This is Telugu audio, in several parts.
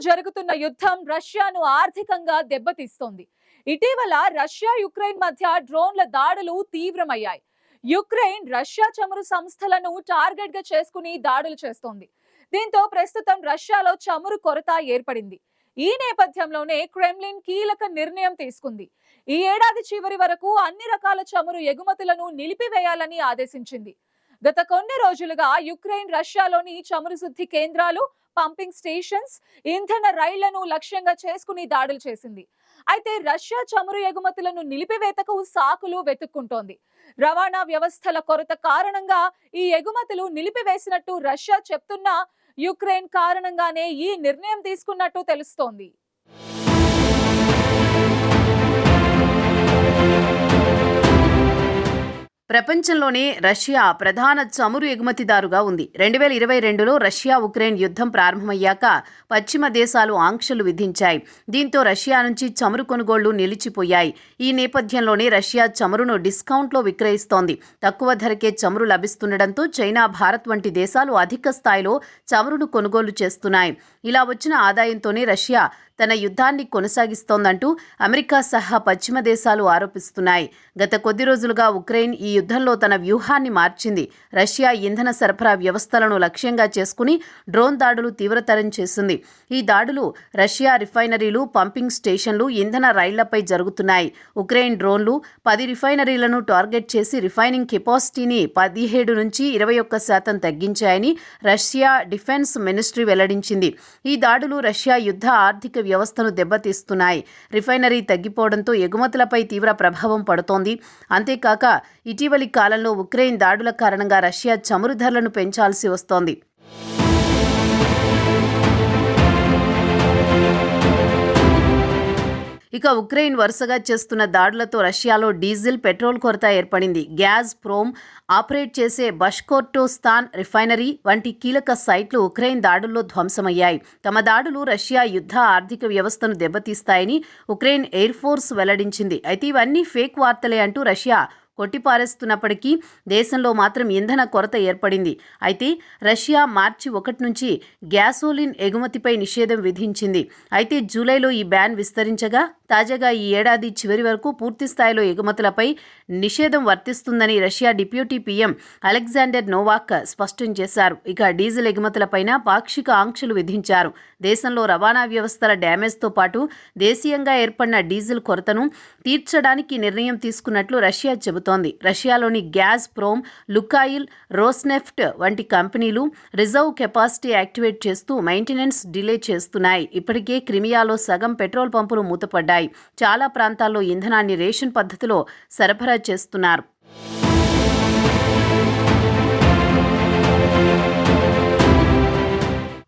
జరుగుతున్న యుద్ధం రష్యాను ఆర్థికంగా దెబ్బతీస్తోంది. ఇటీవల రష్యా యుక్రెయిన్ మధ్య డ్రోన్ల దాడులు తీవ్రమయ్యాయి. యుక్రెయిన్ రష్యా చమురు సంస్థలను టార్గెట్ గా చేసుకుని దాడులు చేస్తోంది. దీంతో ప్రస్తుతం రష్యాలో చమురు కొరత ఏర్పడింది. ఈ నేపథ్యంలోనే క్రెమ్లిన్ కీలక నిర్ణయం తీసుకుంది. ఈ ఏడాది చివరి వరకు అన్ని రకాల చమురు ఎగుమతులను నిలిపివేయాలని ఆదేశించింది. గత కొన్ని రోజులుగా యుక్రెయిన్ రష్యాలోని చమురు శుద్ధి కేంద్రాలు, పంపింగ్ స్టేషన్స్, ఇంధన రైళ్లను లక్ష్యంగా చేసుకుని దాడులు చేసింది. అయితే రష్యా చమురు ఎగుమతులను నిలిపివేతకు సాకులు వెతుక్కుంటోంది. రవాణా వ్యవస్థల కొరత కారణంగా ఈ ఎగుమతులు నిలిపివేసినట్టు రష్యా చెప్తున్నా యుక్రెయిన్ కారణంగానే ఈ నిర్ణయం తీసుకున్నట్టు తెలుస్తోంది. ప్రపంచంలోనే రష్యా ప్రధాన చమురు ఎగుమతిదారుగా ఉంది. 2022లో రష్యా ఉక్రెయిన్ యుద్ధం ప్రారంభమయ్యాక పశ్చిమ దేశాలు ఆంక్షలు విధించాయి. దీంతో రష్యా నుంచి చమురు కొనుగోళ్లు నిలిచిపోయాయి. ఈ నేపథ్యంలోనే రష్యా చమురును డిస్కౌంట్లో విక్రయిస్తోంది. తక్కువ ధరకే చమురు లభిస్తుండటంతో చైనా, భారత్ వంటి దేశాలు అధిక స్థాయిలో చమురును కొనుగోలు చేస్తున్నాయి. ఇలా వచ్చిన ఆదాయంతోనే రష్యా తన యుద్ధాన్ని కొనసాగిస్తోందంటూ అమెరికా సహా పశ్చిమ దేశాలు ఆరోపిస్తున్నాయి. గత కొద్ది రోజులుగా ఉక్రెయిన్ ఈ యుద్ధంలో తన వ్యూహాన్ని మార్చింది. రష్యా ఇంధన సరఫరా వ్యవస్థలను లక్ష్యంగా చేసుకుని డ్రోన్ దాడులు తీవ్రతరం చేసింది. ఈ దాడులు రష్యా రిఫైనరీలు, పంపింగ్ స్టేషన్లు, ఇంధన రైళ్లపై జరుగుతున్నాయి. ఉక్రెయిన్ డ్రోన్లు 10 రిఫైనరీలను టార్గెట్ చేసి రిఫైనింగ్ కెపాసిటీని 17 నుంచి 21% తగ్గించాయని రష్యా డిఫెన్స్ మినిస్ట్రీ వెల్లడించింది. ఈ దాడులు రష్యా యుద్ధ ఆర్థిక వ్యవస్థను దెబ్బతీస్తున్నాయి. రిఫైనరీ తగ్గిపోవడంతో ఎగుమతులపై తీవ్ర ప్రభావం పడుతోంది. అంతేకాక ఇటీవలి కాలంలో ఉక్రెయిన్ దాడుల కారణంగా రష్యా చమురు ధరలను పెంచాల్సి వస్తోంది. ఇక ఉక్రెయిన్ వరుసగా చేస్తున్న దాడులతో రష్యాలో డీజిల్, పెట్రోల్ కొరత ఏర్పడింది. గ్యాస్ ప్రోమ్ ఆపరేట్ చేసే బష్కోర్టోస్తాన్ రిఫైనరీ వంటి కీలక సైట్లు ఉక్రెయిన్ దాడుల్లో ధ్వంసమయ్యాయి. తమ దాడులు రష్యా యుద్ధ ఆర్థిక వ్యవస్థను దెబ్బతీస్తాయని ఉక్రెయిన్ ఎయిర్ ఫోర్స్ వెల్లడించింది. అయితే ఇవన్నీ ఫేక్ వార్తలే అంటూ రష్యా కొట్టిపారేస్తున్నప్పటికీ దేశంలో మాత్రం ఇంధన కొరత ఏర్పడింది. అయితే రష్యా మార్చి 1 నుంచి గ్యాసోలిన్ ఎగుమతిపై నిషేధం విధించింది. అయితే జూలైలో ఈ బ్యాన్ విస్తరించగా తాజాగా ఈ ఏడాది చివరి వరకు పూర్తి స్థాయిలో ఎగుమతులపై నిషేధం వర్తిస్తుందని Russia deputy PM Alexander Novak స్పష్టం చేశారు. ఇక డీజిల్ ఎగుమతులపైన పాక్షిక ఆంక్షలు విధించారు. దేశంలో రవాణా వ్యవస్థల డ్యామేజ్తో పాటు దేశీయంగా ఏర్పడిన డీజిల్ కొరతను తీర్చడానికి నిర్ణయం తీసుకున్నట్లు రష్యా చెబుతోంది. రష్యాలోని గ్యాస్ ప్రోమ్, లుకాయిల్, రోస్నెఫ్ట్ వంటి కంపెనీలు రిజర్వ్ కెపాసిటీ యాక్టివేట్ చేస్తూ మెయింటెనెన్స్ డిలే చేస్తున్నాయి. ఇప్పటికే క్రిమియాలో సగం పెట్రోల్ పంపులు మూతపడ్డాయి. చాలా ప్రాంతాల్లో ఇంధనాన్ని రేషన్ పద్ధతిలో సరఫరా చేస్తున్నారు.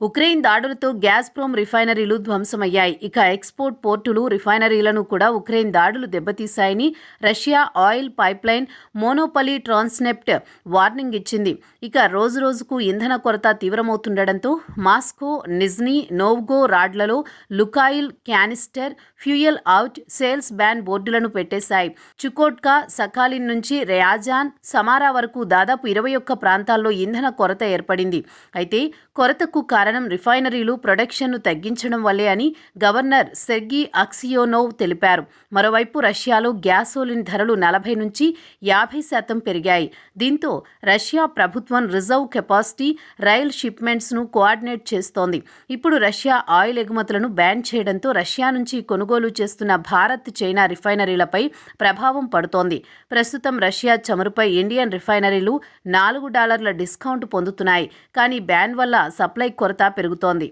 ఉక్రెయిన్ దాడులతో గ్యాస్ ప్రోమ్ రిఫైనరీలు ధ్వంసమయ్యాయి. ఇక ఎక్స్పోర్ట్ పోర్టులు, రిఫైనరీలను కూడా ఉక్రెయిన్ దాడులు దెబ్బతీశాయని Russia oil pipeline monopoly Transneft warning ఇచ్చింది. ఇక రోజురోజుకు ఇంధన కొరత తీవ్రమవుతుండటంతో మాస్కో, నిజ్నీ నోవ్గోరాడ్లలో Lukoil canister fuel out sales ban బోర్డులను పెట్టేశాయి. చుకోట్కా, సకాలిన్ నుంచి ర్యాజాన్, సమారా వరకు దాదాపు 21 ప్రాంతాల్లో ఇంధన కొరత ఏర్పడింది. అయితే కొరతకు కారణం రిఫైనరీలు ప్రొడక్షన్ను తగ్గించడం వల్లే అని గవర్నర్ సెర్గీ అక్సియోనోవ్ తెలిపారు. మరోవైపు రష్యాలో గ్యాసోలిన్ ధరలు 40 నుంచి 50% పెరిగాయి. దీంతో రష్యా ప్రభుత్వం రిజర్వ్ కెపాసిటీ, రైల్ షిప్మెంట్స్ను కోఆర్డినేట్ చేస్తోంది. ఇప్పుడు రష్యా ఆయిల్ ఎగుమతులను బ్యాన్ చేయడంతో రష్యా నుంచి కొనుగోలు చేస్తున్న భారత్, చైనా రిఫైనరీలపై ప్రభావం పడుతోంది. ప్రస్తుతం రష్యా చమురుపై ఇండియన్ రిఫైనరీలు $4 డిస్కౌంట్ పొందుతున్నాయి. కానీ బ్యాన్ వల్ల సప్లై కొరత పెరుగుతోంది.